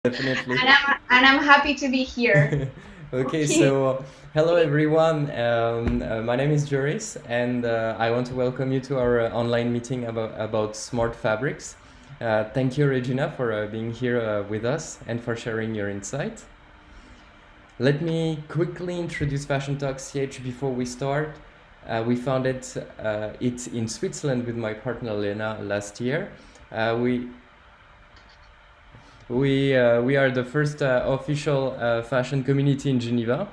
Definitely. And I'm happy to be here. Okay, Okay. so hello everyone. My name is Joris, and I want to welcome you to our online meeting about smart fabrics. Thank you, Regina, for being here with us and for sharing your insight. Let me quickly introduce Fashion Talk CH before we start. We founded it in Switzerland with my partner Lena last year. We are the first official fashion community in Geneva.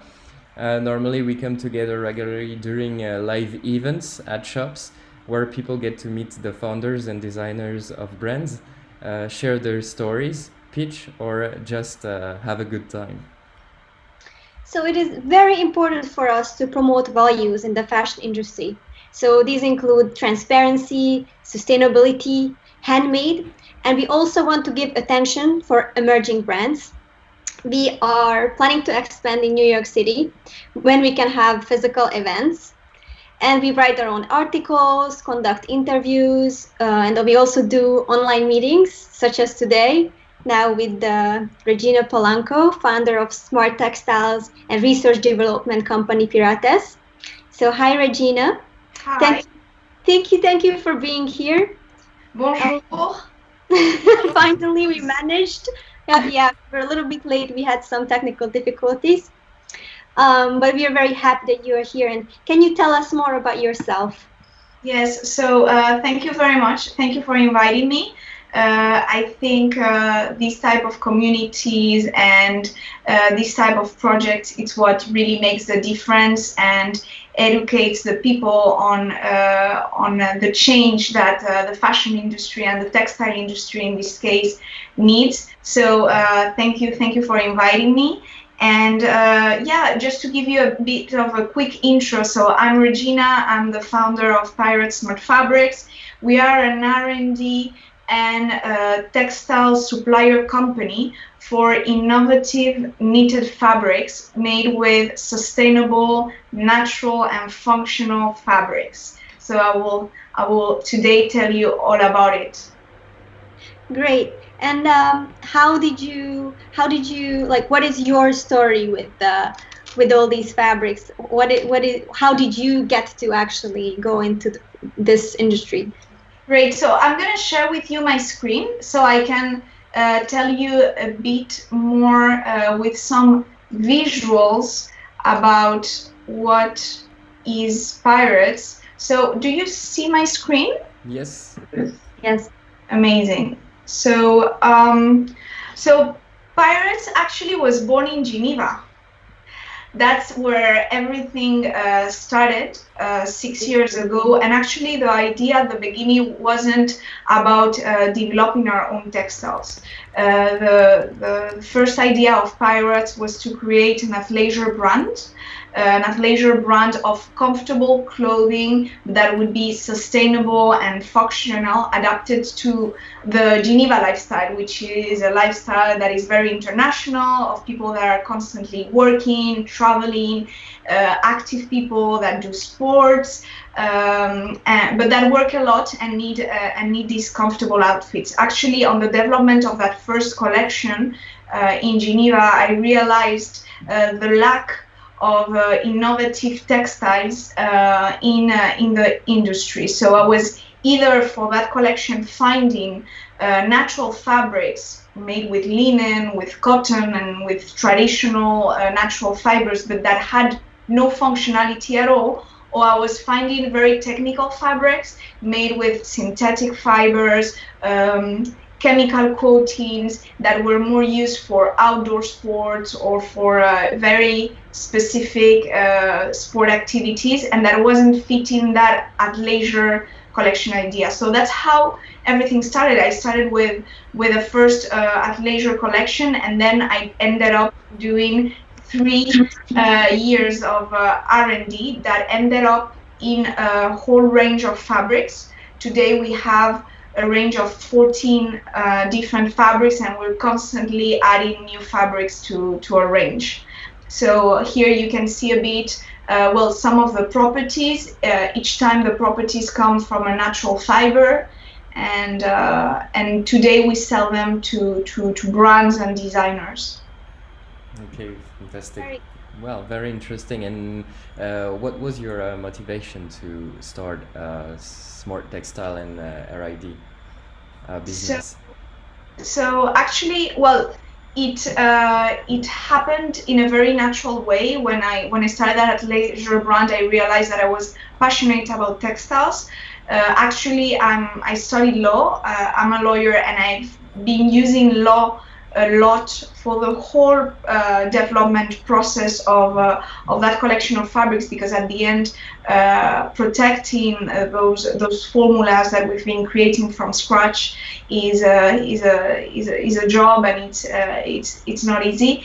Normally we come together regularly during live events at shops where people get to meet the founders and designers of brands, share their stories, pitch, or just have a good time. So it is very important for us to promote values in the fashion industry. So these include transparency, sustainability, handmade, and we also want to give attention for emerging brands. We are planning to expand in New York City when we can have physical events. And we write our own articles, conduct interviews, and we also do online meetings, such as today, now with Regina Polanco, founder of Smart Textiles and research development company PYRATES. So hi, Regina. Hi. Thank you for being here. Bonjour. Finally, we managed. Yeah, we're a little bit late. We had some technical difficulties. But we are very happy that you are here. And can you tell us more about yourself? Yes, so thank you very much. Thank you for inviting me. I think these type of communities and this type of projects, it's what really makes the difference and educates the people on the change that the fashion industry and the textile industry in this case needs. So thank you for inviting me. And yeah, just to give you a bit of a quick intro, so I'm Regina, I'm the founder of PYRATES Smart Fabrics. We are an R&D and textile supplier company for innovative knitted fabrics made with sustainable, natural and functional fabrics. So I will today tell you all about it. Great. And how did you like? What is your story with all these fabrics? How did you get to actually go into this industry? Great. So I'm going to share with you my screen so I can tell you a bit more with some visuals about what is PYRATES. So do you see my screen? Yes. Yes. Amazing. So, so PYRATES actually was born in Geneva. That's where everything started 6 years ago. And actually, the idea at the beginning wasn't about developing our own textiles. The first idea of PYRATES was to create an athleisure brand of comfortable clothing that would be sustainable and functional, adapted to the Geneva lifestyle, which is a lifestyle that is very international, of people that are constantly working, traveling, active people that do sports, but that work a lot and need these comfortable outfits. Actually, on the development of that first collection in Geneva, I realized the lack of innovative textiles in the industry. So I was either for that collection finding natural fabrics made with linen, with cotton, and with traditional natural fibers, but that had no functionality at all, or I was finding very technical fabrics made with synthetic fibers, chemical coatings that were more used for outdoor sports or for very specific sport activities, and that wasn't fitting that athleisure collection idea. So that's how everything started. I started with the first athleisure collection, and then I ended up doing 3 years of R&D that ended up in a whole range of fabrics. Today we have a range of 14 different fabrics, and we're constantly adding new fabrics to our range. So here you can see a bit, well, some of the properties. Each time the properties come from a natural fiber, and today we sell them to brands and designers. Okay, fantastic. Very- Well, very interesting. And what was your motivation to start Smart Textile and RID business? So actually, well, it happened in a very natural way. When I started at Leisure Brand, I realized that I was passionate about textiles. Actually, I studied law. I'm a lawyer, and I've been using law a lot for the whole development process of that collection of fabrics, because at the end, protecting those formulas that we've been creating from scratch is a job, and it's not easy.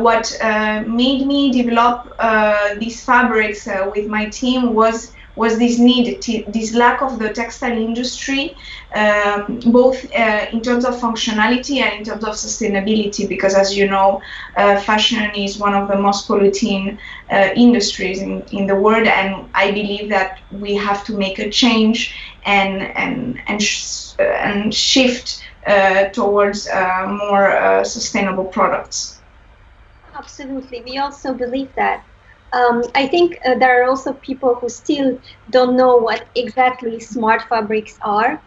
What made me develop these fabrics with my team was this need, this lack of the textile industry, both in terms of functionality and in terms of sustainability, because as you know, fashion is one of the most polluting industries in the world, and I believe that we have to make a change and shift towards more sustainable products. Absolutely. We also believe that. I think there are also people who still don't know what exactly smart fabrics are.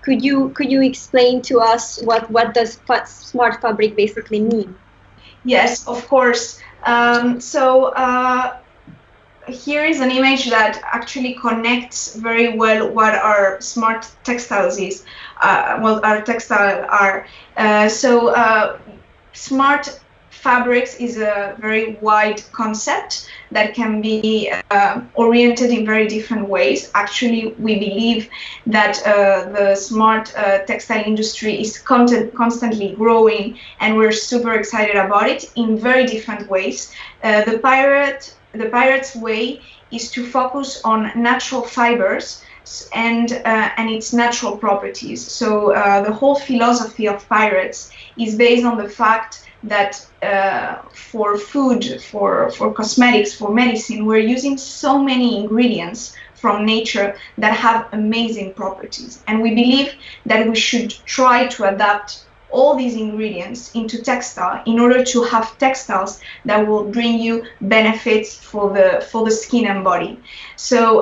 Could you explain to us what does smart fabric basically mean? Yes, of course. Here is an image that actually connects very well what our smart textiles is, what our textiles are. Smart fabrics is a very wide concept that can be oriented in very different ways. Actually, we believe that the smart textile industry is constantly growing, and we're super excited about it in very different ways. The Pirates way is to focus on natural fibers and its natural properties. So the whole philosophy of Pirates is based on the fact that for food, for cosmetics, for medicine, we're using so many ingredients from nature that have amazing properties. And we believe that we should try to adapt all these ingredients into textile in order to have textiles that will bring you benefits for the skin and body. So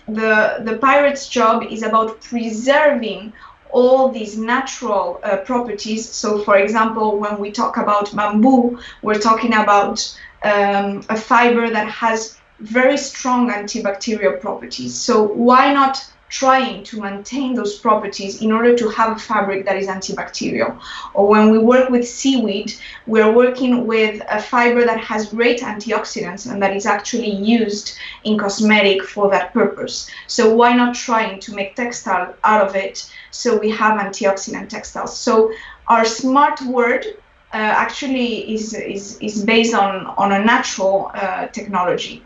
the Pirate's job is about preserving all these natural properties. So for example, when we talk about bamboo, we're talking about a fiber that has very strong antibacterial properties. So why not trying to maintain those properties in order to have a fabric that is antibacterial? Or when we work with seaweed, we're working with a fiber that has great antioxidants and that is actually used in cosmetic for that purpose. So why not trying to make textile out of it so we have antioxidant textiles? So our smart word actually is based on a natural technology.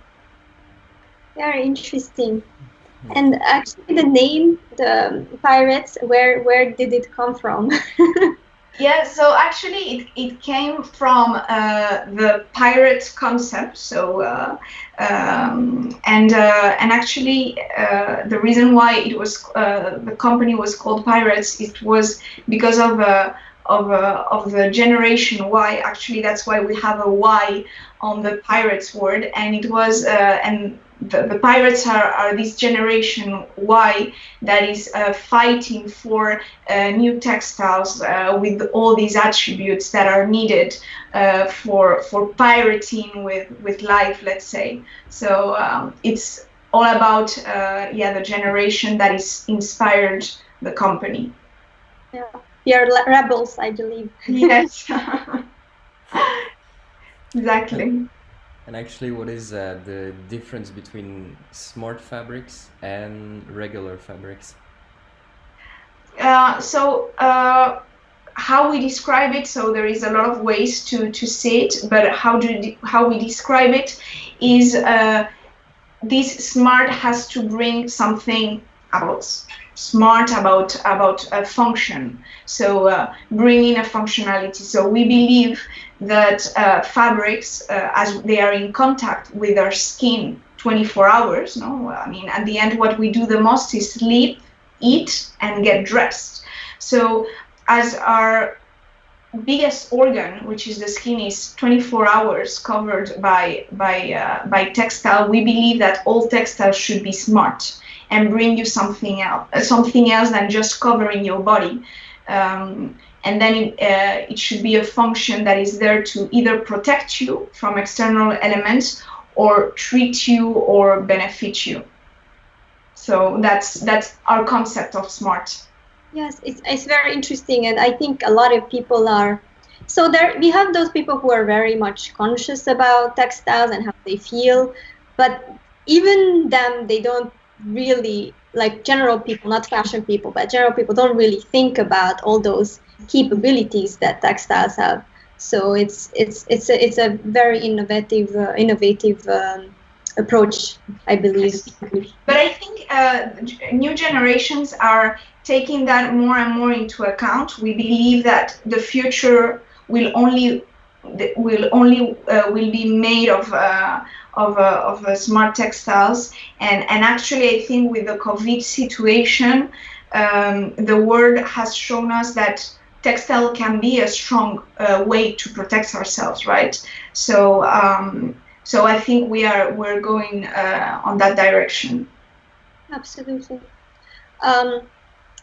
Very interesting. And actually, the name, the Pirates, where did it come from? Yeah, so actually it came from the pirate concept. So and actually the reason why it was the company was called Pirates, it was because of the generation Y. Actually, that's why we have a Y on the Pirates word, and it was and the Pirates are this generation Y that is fighting for new textiles with all these attributes that are needed for pirating with life, let's say. So it's all about the generation that is inspired the company. Yeah, we are rebels, I believe. Yes, exactly. And actually, what is the difference between smart fabrics and regular fabrics? How we describe it, so there is a lot of ways to say it, but how we describe it is this smart has to bring something about smart, about a function, so bringing a functionality. So we believe that fabrics, as they are in contact with our skin 24 hours, no? I mean, at the end, what we do the most is sleep, eat and get dressed. So as our biggest organ, which is the skin, is 24 hours covered by textile, we believe that all textiles should be smart and bring you something else than just covering your body. And then it should be a function that is there to either protect you from external elements or treat you or benefit you. So that's our concept of smart. Yes, it's very interesting, and I think a lot of people are. So there we have those people who are very much conscious about textiles and how they feel, but even them, they don't really, like general people, not fashion people, but general people don't really think about all those capabilities that textiles have. So it's a very innovative approach, I believe. But I think new generations are taking that more and more into account. We believe that the future will be made of smart textiles, and actually I think with the COVID situation, the world has shown us that textile can be a strong way to protect ourselves, right? So I think we're going on that direction. Absolutely.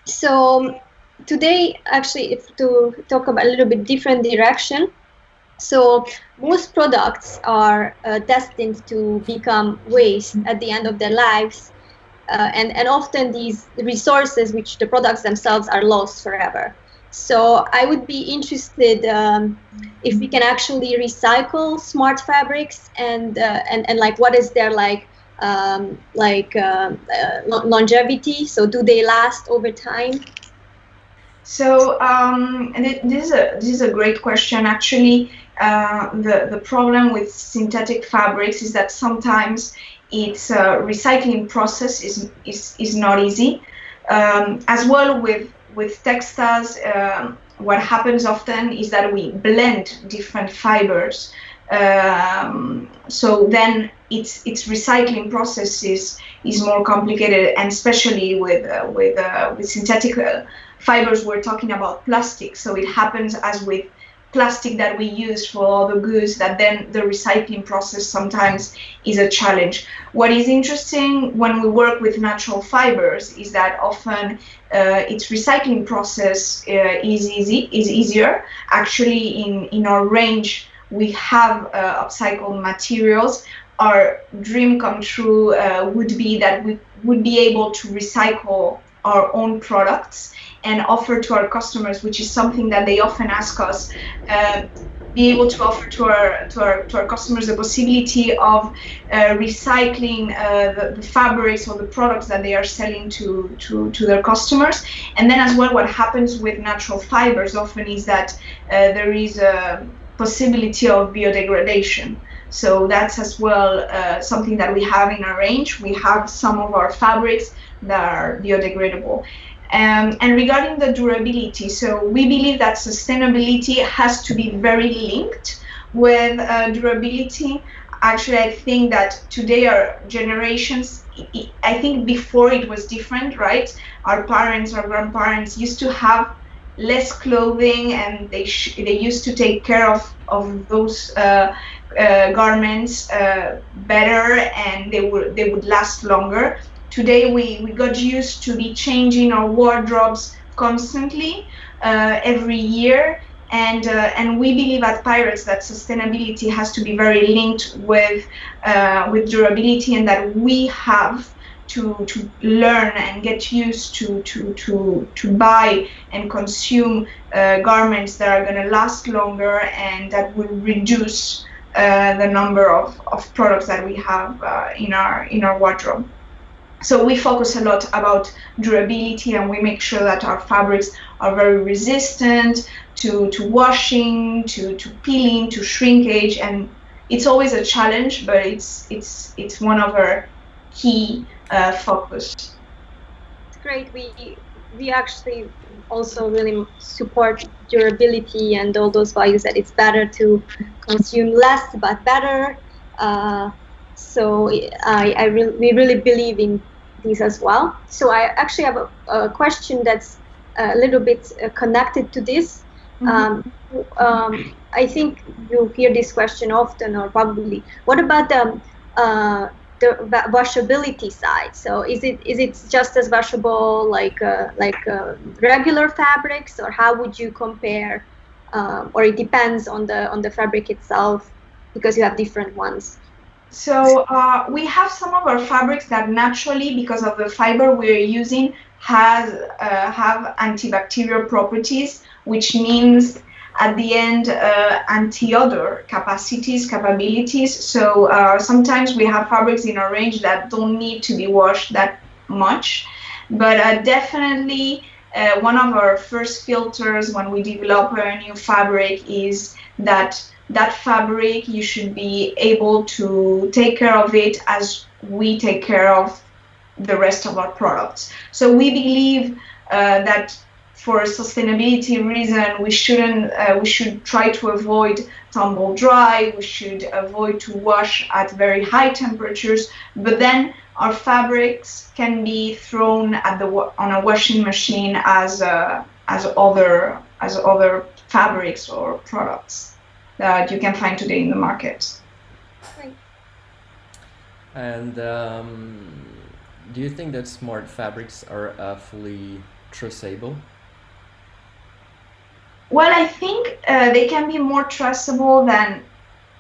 So today, actually, if to talk about a little bit different direction. So most products are destined to become waste at the end of their lives, and often these resources, which the products themselves, are lost forever. So I would be interested if we can actually recycle smart fabrics and like what is their longevity? So do they last over time? So this is a great question. Actually, the problem with synthetic fabrics is that sometimes its recycling process is not easy. As well with textiles, what happens often is that we blend different fibers. So then its recycling process is more complicated, and especially with synthetic fibers, we're talking about plastic. So it happens as with plastic that we use for all the goods, that then the recycling process sometimes is a challenge. What is interesting when we work with natural fibers is that often its recycling process is easier. Actually, in our range, we have upcycled materials. Our dream come true would be that we would be able to recycle our own products and offer to our customers, which is something that they often ask us, be able to offer to our customers the possibility of recycling the fabrics or the products that they are selling to their customers. And then as well, what happens with natural fibers often is that there is a possibility of biodegradation. So that's as well something that we have in our range. We have some of our fabrics that are biodegradable. And regarding the durability, so we believe that sustainability has to be very linked with durability. Actually, I think that today our generations, I think before it was different, right? Our parents, our grandparents used to have less clothing, and they used to take care of those garments better, and they would last longer. Today we got used to be changing our wardrobes constantly every year, and we believe at PYRATES that sustainability has to be very linked with durability, and that we have to learn and get used to buy and consume garments that are going to last longer and that will reduce the number of products that we have in our wardrobe. So we focus a lot about durability, and we make sure that our fabrics are very resistant to washing, to peeling, to shrinkage, and it's always a challenge, but it's one of our key focus. It's great. We actually also really support durability and all those values, that it's better to consume less but better. So we really believe in these as well. So I actually have a question that's a little bit connected to this. I think you hear this question often, or probably. What about the washability side? So is it just as washable like regular fabrics, or how would you compare? Or it depends on the fabric itself, because you have different ones. So we have some of our fabrics that naturally, because of the fiber we're using, have antibacterial properties, which means at the end anti-odor capabilities. So sometimes we have fabrics in our range that don't need to be washed that much, but definitely one of our first filters when we develop a new fabric is that fabric, you should be able to take care of it as we take care of the rest of our products. So we believe that for a sustainability reason, we should try to avoid tumble dry. We should avoid to wash at very high temperatures. But then our fabrics can be thrown at on a washing machine as other fabrics or products that you can find today in the market. Right. And do you think that smart fabrics are fully traceable? Well, I think they can be more traceable than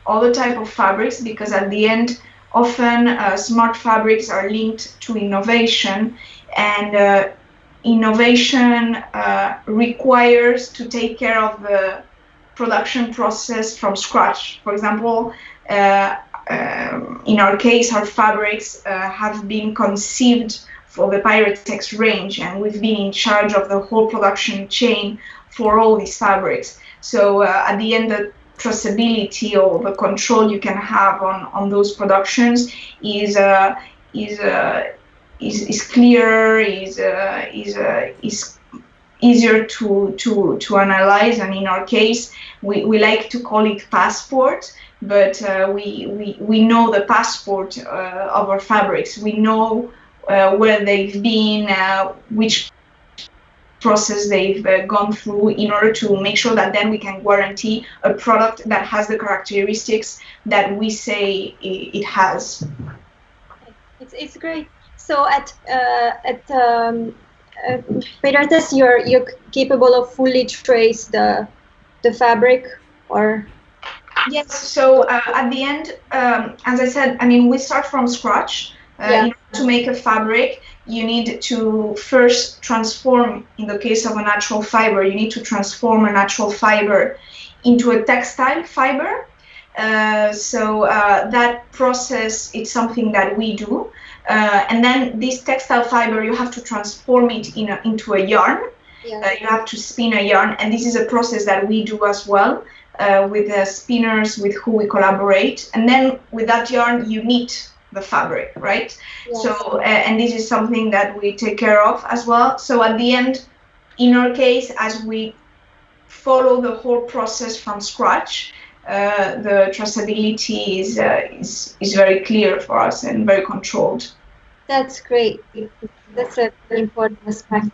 other type of fabrics, because at the end, often smart fabrics are linked to innovation, and innovation requires to take care of the production process from scratch. For example, in our case, our fabrics have been conceived for the PYRATES range, and we've been in charge of the whole production chain for all these fabrics. So at the end, the traceability or the control you can have on those productions is clearer, is easier to analyze. And in our case, we like to call it passport, but we know the passport of our fabrics. We know where they've been, which process they've gone through, in order to make sure that then we can guarantee a product that has the characteristics that we say it has. It's great. So at PYRATES, you're capable of fully trace the fabric, or? Yes. So at the end, as I said, I mean, we start from scratch. In order to make a fabric, you need to first transform, in the case of a natural fiber, you need to transform a natural fiber into a textile fiber. So that process, it's something that we do. And then this textile fiber, you have to transform it into a yarn. You have to spin a yarn, and this is a process that we do as well with the spinners with who we collaborate. And then with that yarn, you knit the fabric, right? Yes. So and this is something that we take care of as well. So at the end, in our case, as we follow the whole process from scratch, the traceability is very clear for us and very controlled. That's great. That's a very important aspect.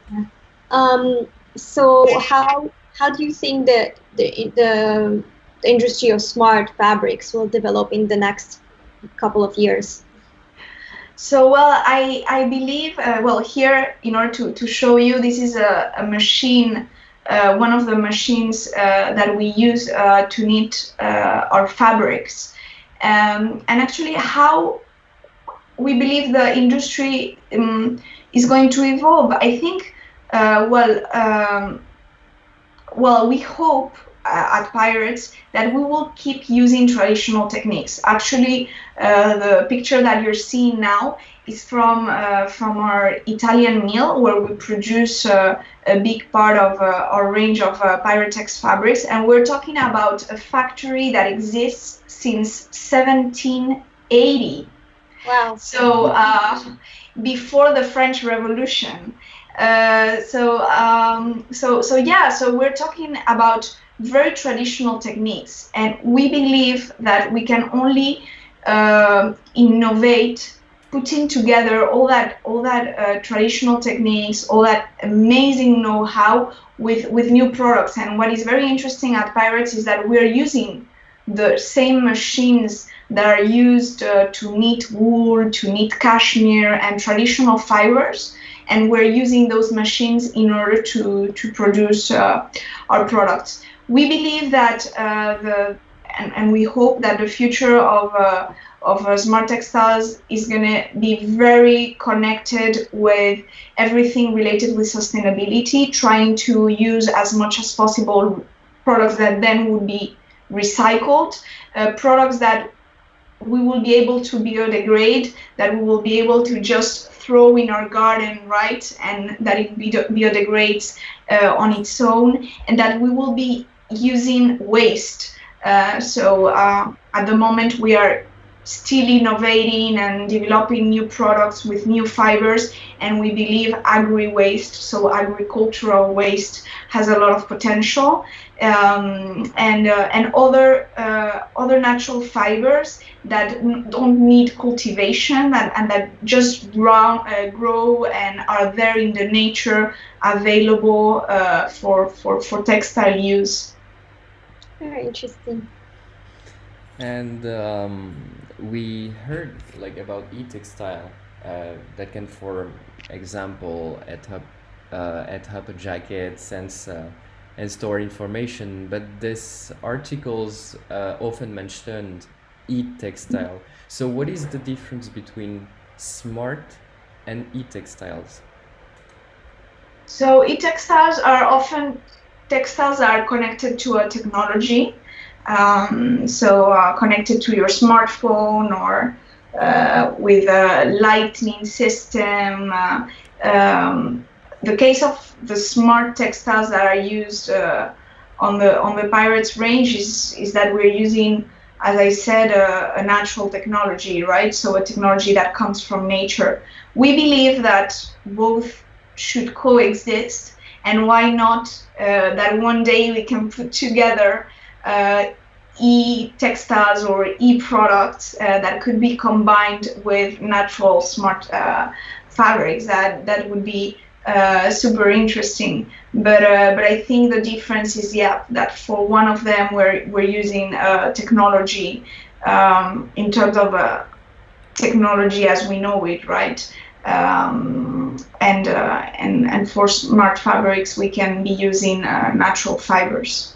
So how do you think that the industry of smart fabrics will develop in the next couple of years? So, well, I believe, well, here, in order to show you, this is a machine, one of the machines that we use to knit our fabrics. And actually, how we believe the industry is going to evolve, I think, well, we hope at PYRATES that we will keep using traditional techniques. Actually, the picture that you're seeing now is from our Italian mill, where we produce a big part of our range of PYRATES fabrics, and we're talking about a factory that exists since 1780. Wow! So before the French Revolution. So we're talking about very traditional techniques, and we believe that we can only innovate putting together all that traditional techniques, all that amazing know-how with new products. And what is very interesting at PYRATES is that we're using the same machines that are used to knit wool, to knit cashmere and traditional fibers, and we're using those machines in order to produce our products. We believe that and we hope that the future of smart textiles is going to be very connected with everything related with sustainability, trying to use as much as possible products that then would be recycled, products that we will be able to biodegrade, that we will be able to just throw in our garden, right, and that it biodegrades on its own, and that we will be using waste. So at the moment we are still innovating and developing new products with new fibers, and we believe agri-waste, so agricultural waste, has a lot of potential, and other natural fibers that don't need cultivation and that just grow and are there in the nature, available for textile use. Very interesting. And we heard like about e-textile that can, for example, add up jackets and store information. But this articles often mentioned e-textile. So what is the difference between smart and e-textiles? So e-textiles are often textiles that are connected to a technology. Connected to your smartphone or with a lightning system. The case of the smart textiles that are used on the PYRATES range is that we're using, as I said, a natural technology, right? So a technology that comes from nature. We believe that both should coexist, and why not that one day we can put together e-textiles or e-products that could be combined with natural smart fabrics. That would be super interesting. But I think the difference is, that for one of them we're using technology in terms of technology as we know it, right? And for smart fabrics we can be using natural fibers.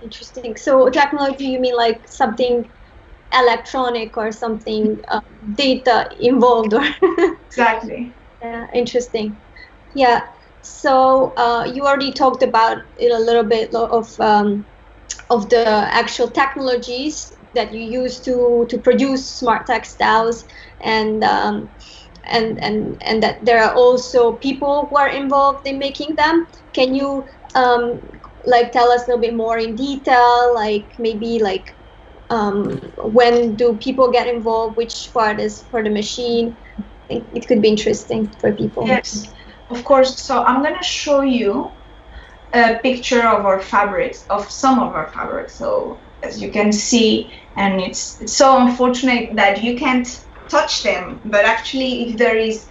Interesting. So technology, you mean like something electronic or something data involved, or Exactly. Yeah, interesting. Yeah. So you already talked about it a little bit of the actual technologies that you use to produce smart textiles, and that there are also people who are involved in making them. Can you like tell us a little bit more in detail, like maybe like when do people get involved, which part is for the machine? I think it could be interesting for people. Yes, of course. So I'm going to show you a picture of our fabrics, of some of our fabrics. So as you can see, and it's so unfortunate that you can't touch them, but actually if there is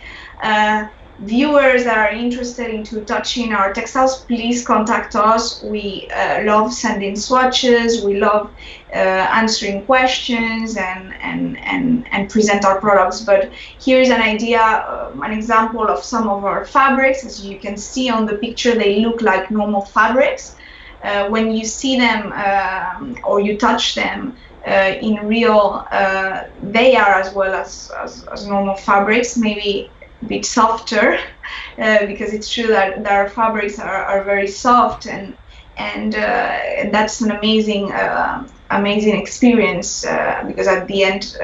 viewers that are interested into touching our textiles, please contact us. We love sending swatches, we love answering questions and present our products. But here's an idea, an example of some of our fabrics. As you can see on the picture, they look like normal fabrics. When you see them or you touch them in real, they are as well as normal fabrics, maybe a bit softer, because it's true that our fabrics are very soft, and that's an amazing experience, because at the end,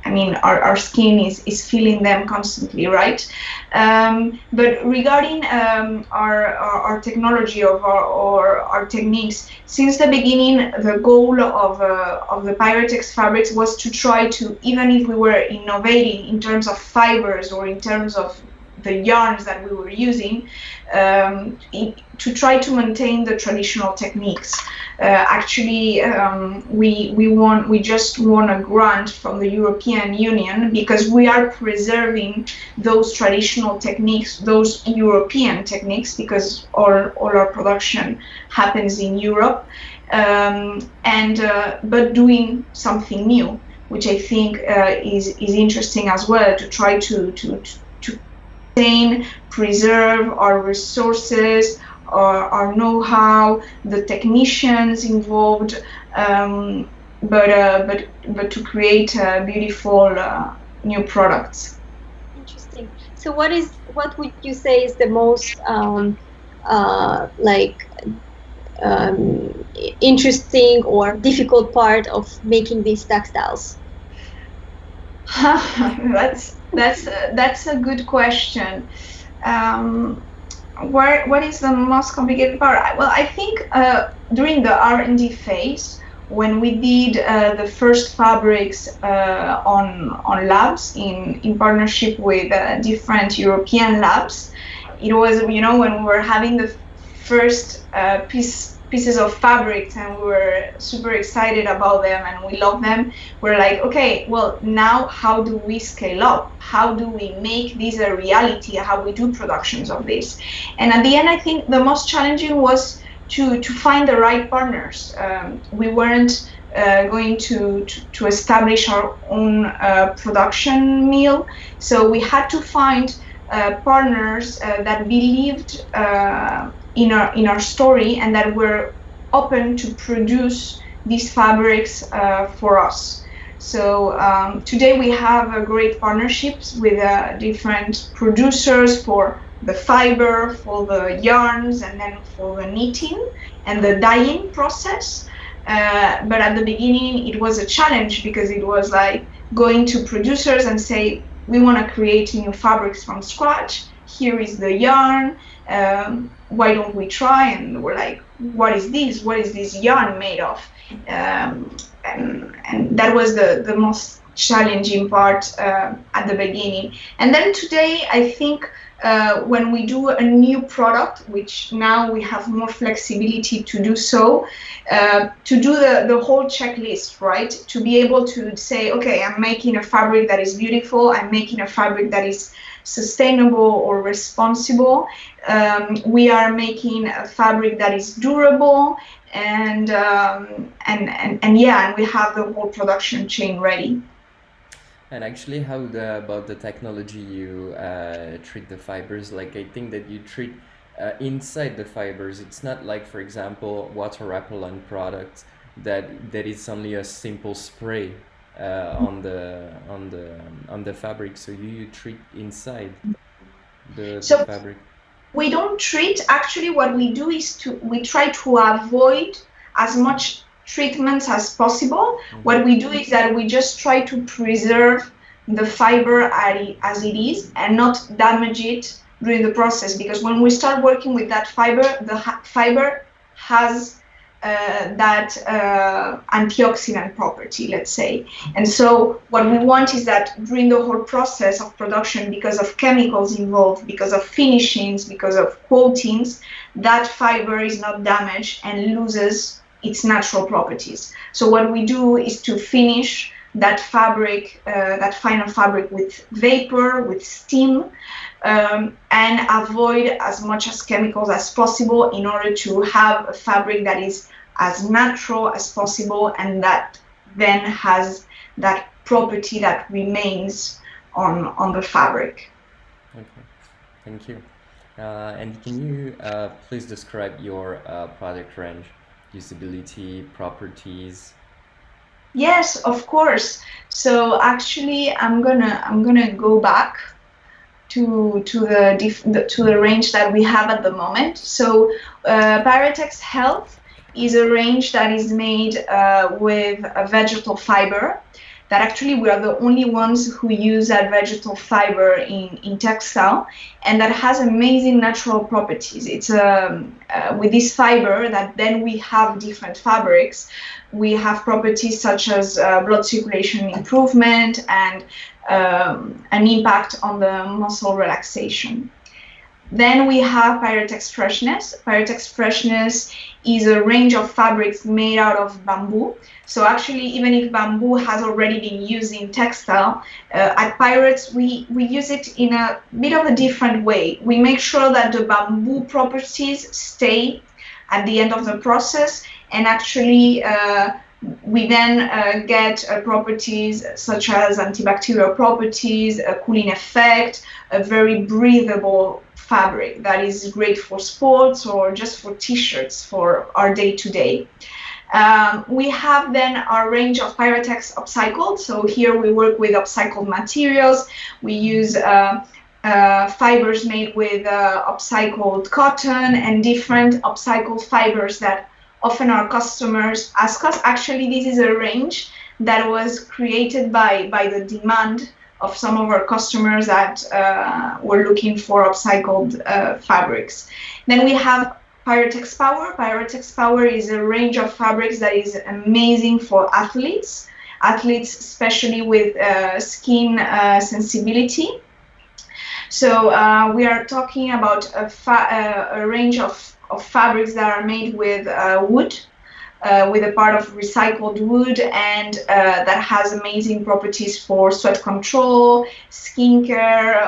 I mean, our skin is feeling them constantly, right? But regarding our technology or our techniques, since the beginning, the goal of the PYRATES fabrics was to try to, even if we were innovating in terms of fibers or in terms of the yarns that we were using, to try to maintain the traditional techniques. Actually, we just won a grant from the European Union because we are preserving those traditional techniques, those European techniques, because all our production happens in Europe, but doing something new, which I think is interesting as well, to try to maintain, preserve our resources, our know-how, the technicians involved, but to create beautiful new products. Interesting. So what would you say is the most interesting or difficult part of making these textiles? That's a good question. What is the most complicated part? Well, I think during the R&D phase, when we did the first fabrics on labs in partnership with different European labs, it was, when we were having the first pieces of fabric and we were super excited about them and we love them, we're like, okay, well, now how do we scale up? How do we make this a reality? How we do productions of this? And at the end, I think the most challenging was to find the right partners. We weren't going to establish our own production mill, so we had to find partners that believed in our story and that were open to produce these fabrics for us. So today we have great partnerships with different producers for the fiber, for the yarns, and then for the knitting and the dyeing process. But at the beginning it was a challenge because it was like going to producers and say, we want to create new fabrics from scratch. Here is the yarn. Why don't we try? And we're like, what is this? What is this yarn made of? And that was the most challenging part at the beginning. And then today, I think when we do a new product, which now we have more flexibility to do so, to do the whole checklist, right? To be able to say, okay, I'm making a fabric that is beautiful. I'm making a fabric that is sustainable or responsible. We are making a fabric that is durable, and we have the whole production chain ready. And actually, how about the technology you treat the fibers? Like, I think that you treat inside the fibers. It's not like, for example, water repellent products that is only a simple spray on the fabric. So you treat inside the fabric. We don't treat. Actually, what we do is we try to avoid as much treatments as possible. Mm-hmm. What we do is that we just try to preserve the fiber as it is and not damage it during the process, because when we start working with that fiber, the fiber has that antioxidant property, let's say. And so what we want is that during the whole process of production, because of chemicals involved, because of finishings, because of coatings, that fiber is not damaged and loses its natural properties. So what we do is to finish that fabric, that final fabric, with vapor, with steam, and avoid as much as chemicals as possible in order to have a fabric that is as natural as possible and that then has that property that remains on the fabric. Okay, thank you. And can you please describe your product range, usability, properties? Yes, of course. So actually, I'm gonna go back to the range that we have at the moment. So PYRATES Health is a range that is made with a vegetal fiber. that actually we are the only ones who use that vegetal fiber in textile, and that has amazing natural properties. It's with this fiber that then we have different fabrics. We have properties such as blood circulation improvement and an impact on the muscle relaxation. Then we have PYRATES Freshness. PYRATES Freshness is a range of fabrics made out of bamboo. So actually, even if bamboo has already been used in textile, at PYRATES we use it in a bit of a different way. We make sure that the bamboo properties stay at the end of the process, and actually we then get properties such as antibacterial properties, a cooling effect, a very breathable fabric that is great for sports or just for t-shirts for our day-to-day. We have then our range of PYRATES Upcycled. So here we work with upcycled materials. We use fibers made with upcycled cotton and different upcycled fibers that often our customers ask us. Actually, this is a range that was created by the demand of some of our customers that were looking for upcycled fabrics. Then we have PYRATES Power. PYRATES Power is a range of fabrics that is amazing for athletes, especially with skin sensibility. So we are talking about a range of fabrics that are made with wood, with a part of recycled wood, and that has amazing properties for sweat control, skincare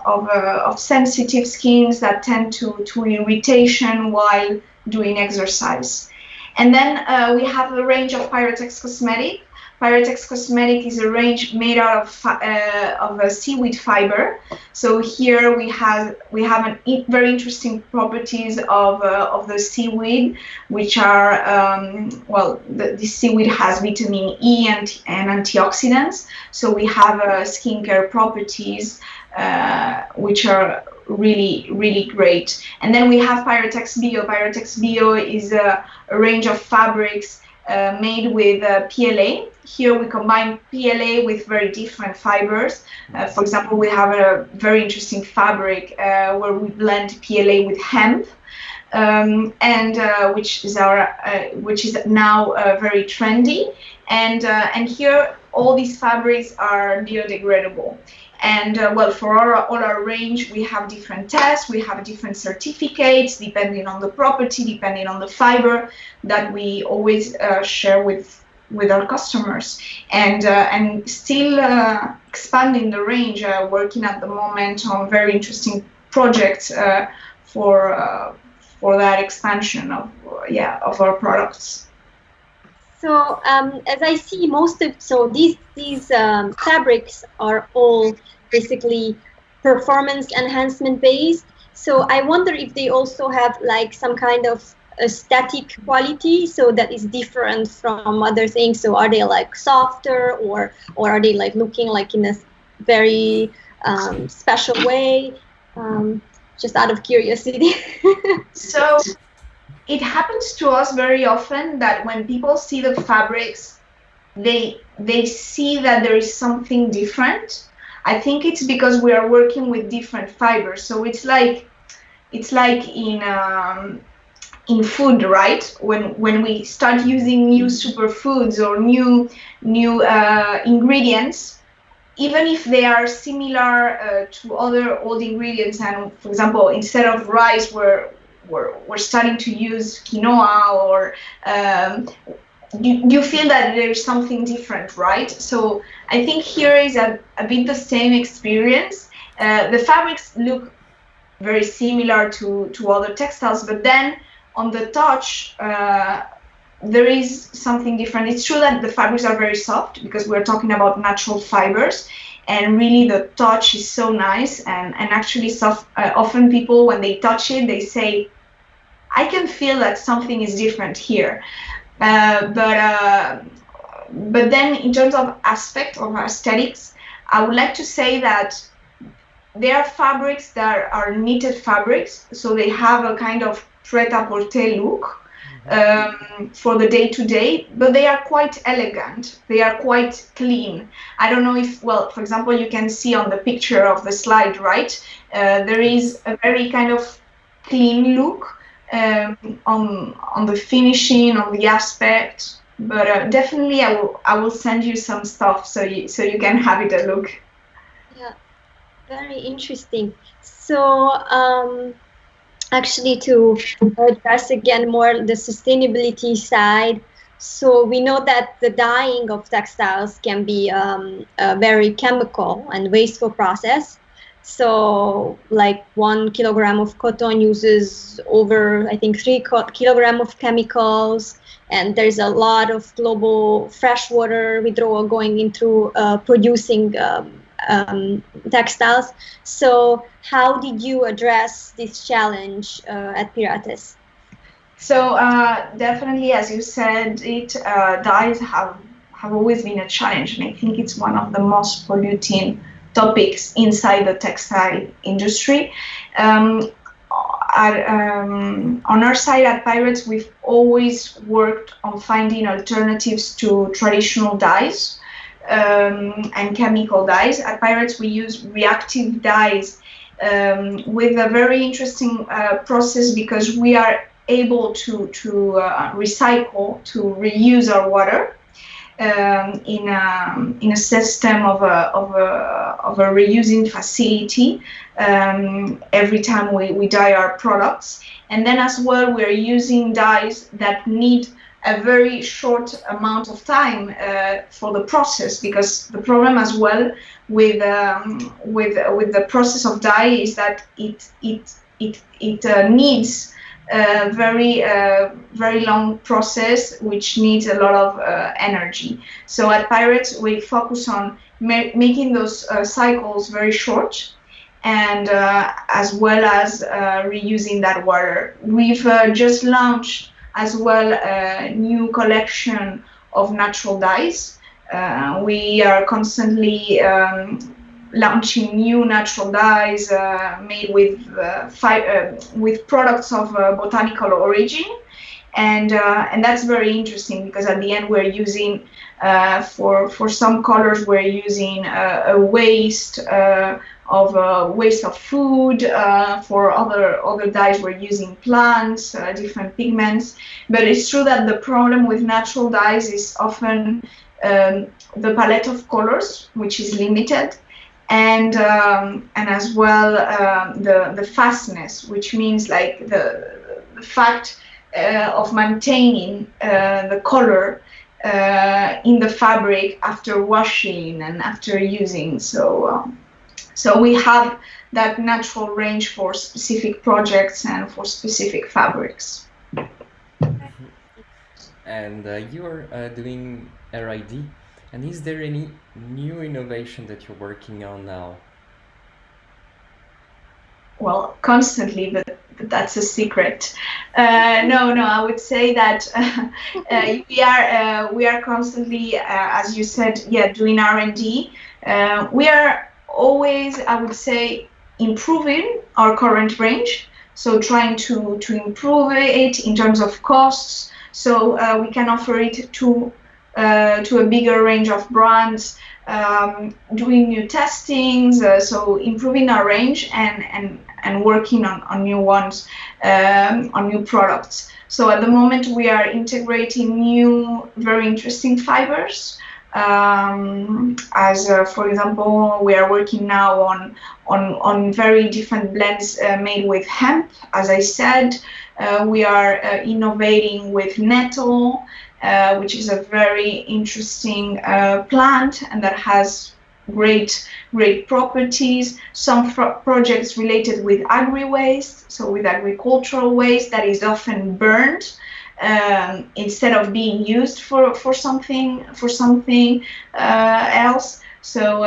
of sensitive skins that tend to irritation while doing exercise. And then we have a range of PYRATES Cosmetic. PYRATES Cosmetic is a range made out of a seaweed fiber. So here we have very interesting properties of the seaweed, which are the seaweed has vitamin E and antioxidants. So we have skincare properties which are really great. And then we have PYRATES Bio. PYRATES Bio is a range of fabrics made with PLA. Here we combine PLA with very different fibers. For example, we have a very interesting fabric where we blend PLA with hemp, which is now very trendy. And here all these fabrics are biodegradable. And for all our range, we have different tests, we have different certificates, depending on the property, depending on the fiber, that we always share with our customers. And still expanding the range, working at the moment on very interesting projects for that expansion of our products. So as I see, these fabrics are all basically performance enhancement based. So I wonder if they also have like some kind of aesthetic quality, so that is different from other things. So are they like softer, or are they like looking like in a very special way? Just out of curiosity. So it happens to us very often that when people see the fabrics, they see that there is something different. I think it's because we are working with different fibers. So it's like in food, right? When we start using new superfoods or new ingredients, even if they are similar to other old ingredients, and for example, instead of rice, we're starting to use quinoa, or you feel that there's something different, right? So I think here is a bit the same experience. The fabrics look very similar to other textiles, but then on the touch, there is something different. It's true that the fabrics are very soft because we're talking about natural fibers, and really the touch is so nice, and actually often people, when they touch it, they say, I can feel that something is different here. But then in terms of aspect of aesthetics, I would like to say that there are fabrics that are knitted fabrics, so they have a kind of pret-a-porter look. for the day-to-day, but they are quite elegant. They are quite clean. I don't know if, well, for example, you can see on the picture of the slide, right? There is a very kind of clean look on the finishing, on the aspect. But definitely, I will send you some stuff so you can have it a look. Yeah, very interesting. So actually, to address again more the sustainability side, so we know that the dyeing of textiles can be a very chemical and wasteful process. So like 1 kilogram of cotton uses over, I think, 3 kilograms of chemicals, and there's a lot of global freshwater withdrawal going into producing textiles. So how did you address this challenge at PYRATES? So definitely, as you said, dyes have always been a challenge, and I think it's one of the most polluting topics inside the textile industry. On our side at PYRATES, we've always worked on finding alternatives to traditional dyes and chemical dyes. At PYRATES, we use reactive dyes with a very interesting process, because we are able to recycle, to reuse our water in a system of a reusing facility every time we dye our products. And then as well, we're using dyes that need a very short amount of time for the process, because the problem as well with the process of dye is that it needs a very long process, which needs a lot of energy. So at PYRATES, we focus on making those cycles very short, and as well as reusing that water. We've just launched as well a new collection of natural dyes. We are constantly launching new natural dyes made with products of botanical origin, and that's very interesting, because at the end we're using for some colors we're using a waste of food. For other dyes we're using plants, different pigments. But it's true that the problem with natural dyes is often the palette of colors, which is limited, and as well the fastness, which means like the fact of maintaining the color in the fabric after washing and after using. So we have that natural range for specific projects and for specific fabrics. And you are doing RID. And is there any new innovation that you're working on now? Well, constantly, but that's a secret. No, I would say that we are constantly, as you said, doing R&D. We are always, I would say, improving our current range. So trying to improve it in terms of costs, so we can offer it to a bigger range of brands, doing new testings, so improving our range and working on new ones, on new products. So at the moment we are integrating new very interesting fibers, as for example we are working now on very different blends made with hemp. As I said, we are innovating with nettle, which is a very interesting plant and that has great properties. Some projects related with agri-waste, so with agricultural waste that is often burned instead of being used for something else. So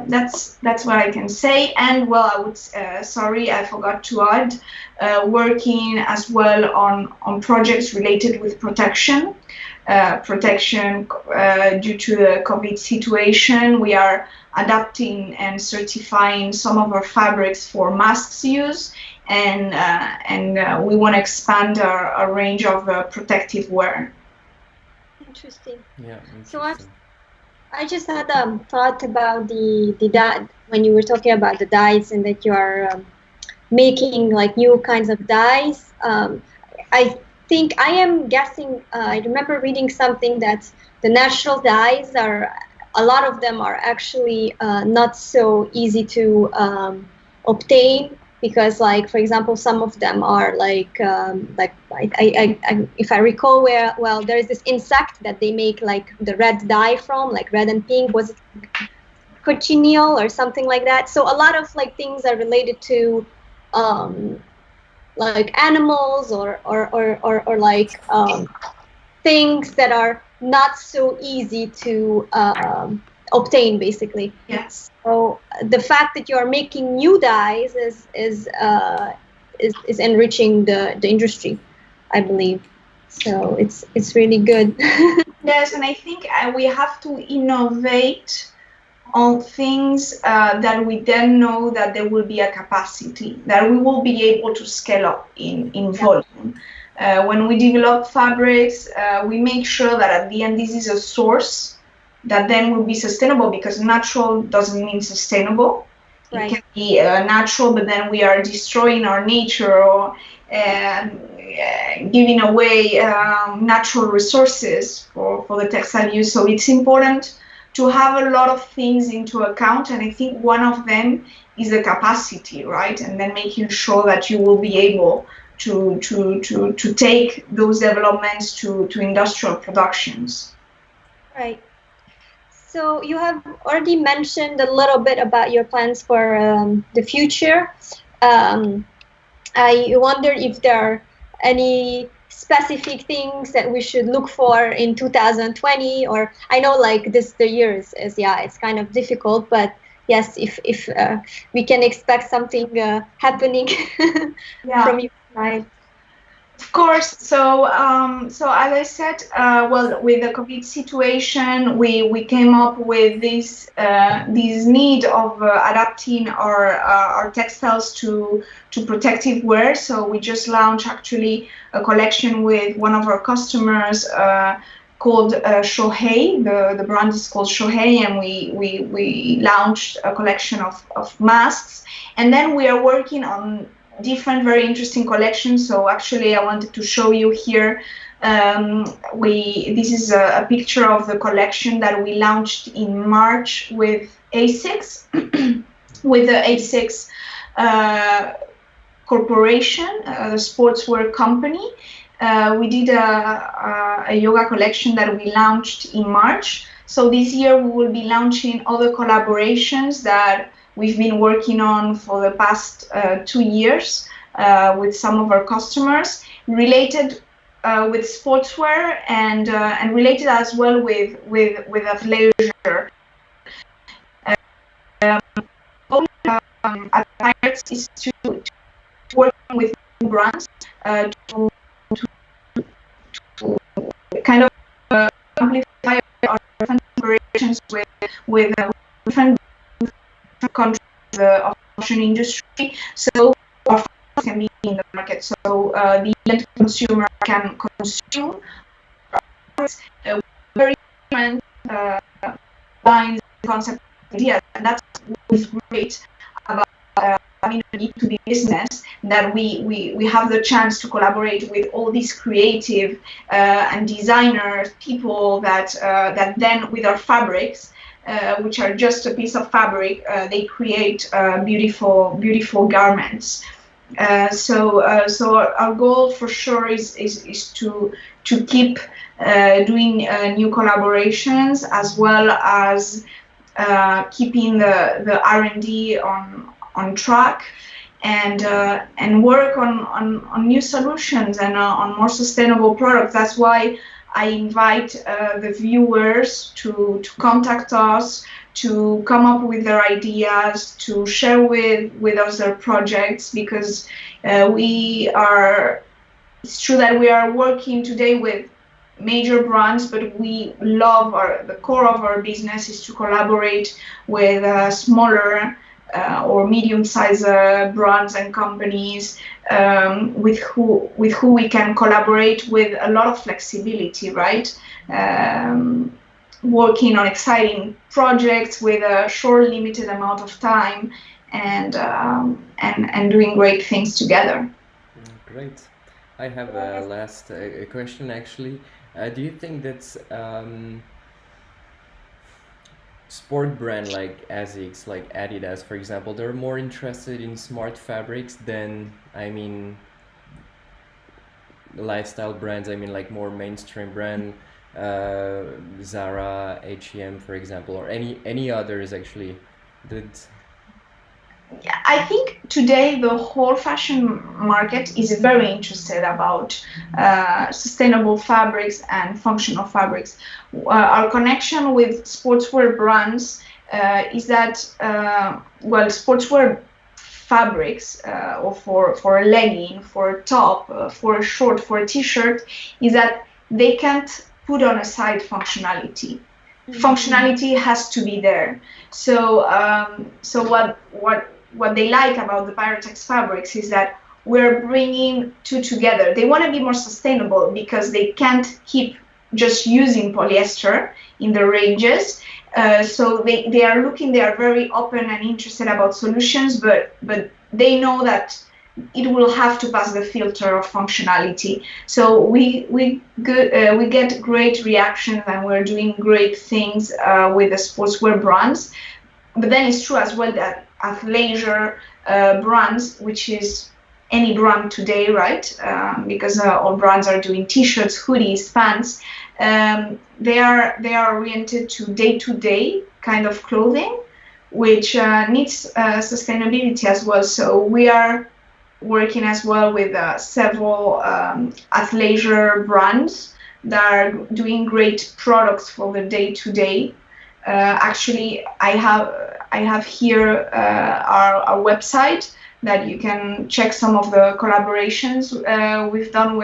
that's what I can say. And well, I would sorry, I forgot to add, working as well on projects related with protection due to the COVID situation. We are adapting and certifying some of our fabrics for masks use, and we want to expand our range of protective wear. Interesting. Yeah, So interesting. I just had a thought about the dye when you were talking about the dyes and that you are making like new kinds of dyes. I think I am guessing. I remember reading something that the natural dyes a lot of them are actually not so easy to obtain because, like for example, some of them are like if I recall well, there is this insect that they make like the red dye from, like red and pink. Was it cochineal or something like that? So a lot of like things are related to like animals or like things that are not so easy to obtain, basically. Yes. So the fact that you are making new dyes is enriching the industry, I believe. So it's really good. Yes, and I think we have to innovate on things that we then know that there will be a capacity, that we will be able to scale up in volume. When we develop fabrics, we make sure that at the end this is a source that then will be sustainable, because natural doesn't mean sustainable. Right. It can be natural, but then we are destroying our nature or giving away natural resources for the textile use. So it's important to have a lot of things into account, and I think one of them is the capacity, right? And then making sure that you will be able to take those developments to industrial productions. Right. So you have already mentioned a little bit about your plans for the future. I wonder if there are any specific things that we should look for in 2020, or I know like the year is it's kind of difficult, but yes, if we can expect something happening from your side. Of course. So as I said, well, with the COVID situation, we came up with this need of adapting our textiles to protective wear. So we just launched actually a collection with one of our customers called Shohei. The brand is called Shohei, and we launched a collection of masks, and then we are working on different very interesting collections. So actually I wanted to show you here, this is a picture of the collection that we launched in March with ASICS, with the ASICS corporation, the sportswear company. We did a yoga collection that we launched in March. So this year we will be launching other collaborations that we've been working on for the past 2 years with some of our customers, related with sportswear and related as well with athleisure. At PYRATES is to work with brands to kind of amplify our different collaborations with different countries of the fashion industry, so our products can be in the market, so the end consumer can consume very different lines, concept, ideas, and that's what's great about having a B2B business, that we have the chance to collaborate with all these creative and designers, people that then with our fabrics, which are just a piece of fabric, they create beautiful garments. So our goal for sure is to keep doing new collaborations, as well as keeping the R&D on track, and work on new solutions and on more sustainable products. That's why I invite the viewers to contact us, to come up with their ideas, to share with us their projects, because it's true that we are working today with major brands, but we love the core of our business is to collaborate with smaller or medium-sized brands and companies with who we can collaborate with a lot of flexibility, right? Working on exciting projects with a short, limited amount of time, and doing great things together. Great. I have a last question actually. Do you think that sport brand like ASICS, like Adidas, for example, they're more interested in smart fabrics than, I mean, lifestyle brands, I mean, like more mainstream brand, Zara, H&M, for example, or any others actually? Yeah, I think today the whole fashion market is very interested about sustainable fabrics and functional fabrics. Our connection with sportswear brands is that, sportswear fabrics, or for a legging, for a top, for a short, for a t-shirt, is that they can't put on aside functionality. Functionality has to be there. So what they like about the PYRATES fabrics is that we're bringing two together. They want to be more sustainable because they can't keep just using polyester in the ranges. So they are very open and interested about solutions, but they know that it will have to pass the filter of functionality. So we get great reactions, and we're doing great things with the sportswear brands. But then it's true as well that athleisure brands, which is any brand today, right? Because all brands are doing t-shirts, hoodies, pants. They are oriented to day-to-day kind of clothing, which needs sustainability as well. So we are working as well with several athleisure brands that are doing great products for the day-to-day. Actually, I have here our website that you can check some of the collaborations we've done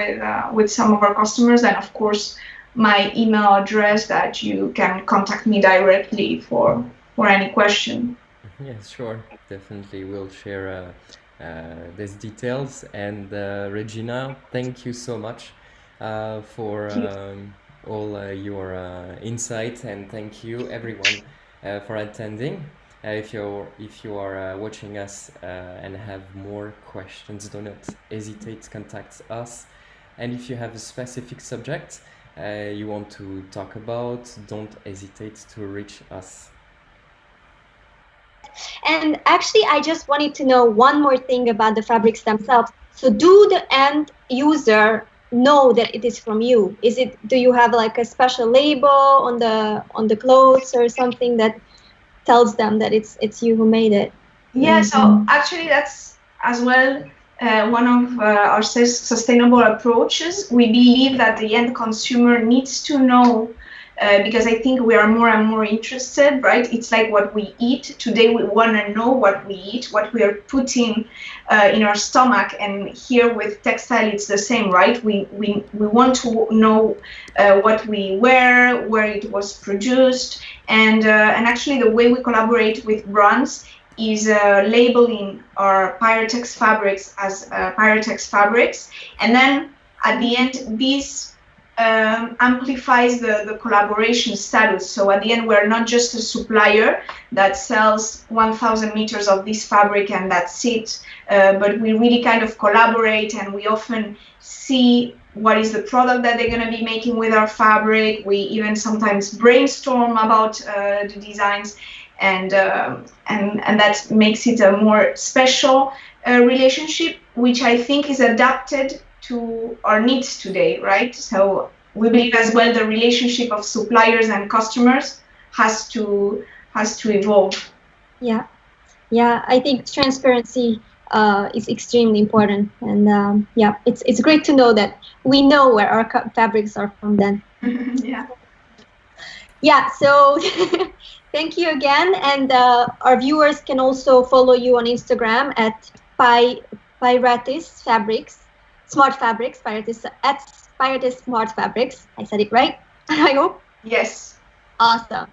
with some of our customers, and of course my email address that you can contact me directly for any question. Yes, sure, definitely we'll share these details. And Regina, thank you so much for all your insight, and thank you everyone for attending. If you are watching us and have more questions, do not hesitate to contact us. And if you have a specific subject you want to talk about, don't hesitate to reach us. And actually, I just wanted to know one more thing about the fabrics themselves. So do the end user know that it is from you? Do you have like a special label on the clothes or something that tells them that it's you who made it? Yeah, so actually that's as well one of our sustainable approaches. We believe that the end consumer needs to know, because I think we are more and more interested, right? It's like what we eat. Today we want to know what we eat, what we are putting in our stomach. And here with textile, it's the same, right? We want to know what we wear, where it was produced. And actually the way we collaborate with brands is labeling our PYRATES fabrics as PYRATES fabrics. And then at the end, this amplifies the collaboration status. So at the end, we're not just a supplier that sells 1,000 meters of this fabric and that's it, but we really kind of collaborate, and we often see what is the product that they're going to be making with our fabric. We even sometimes brainstorm about the designs, and that makes it a more special relationship, which I think is adapted to our needs today, right? So we believe as well the relationship of suppliers and customers has to evolve. Yeah, I think transparency is extremely important, and yeah, it's great to know that we know where our fabrics are from then. Yeah, so thank you again, and our viewers can also follow you on Instagram at PYRATES Fabrics. Smart Fabrics, PYRATES Smart Fabrics. I said it right, I hope. Yes. Awesome.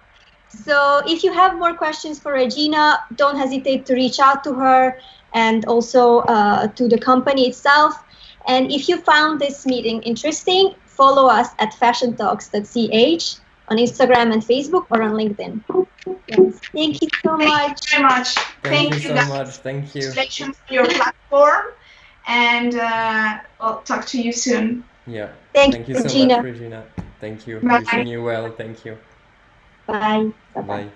So if you have more questions for Regina, don't hesitate to reach out to her and also to the company itself. And if you found this meeting interesting, follow us at fashiontalks.ch on Instagram and Facebook or on LinkedIn. Yes. Thank you so much. Thank you very much. Thank you so guys. much. Thank you. Congratulations on your platform, and I'll talk to you soon. Yeah. Thank you you, so Regina. much, Regina. Thank you. Bye. Wishing you well. Thank you. Bye. Bye.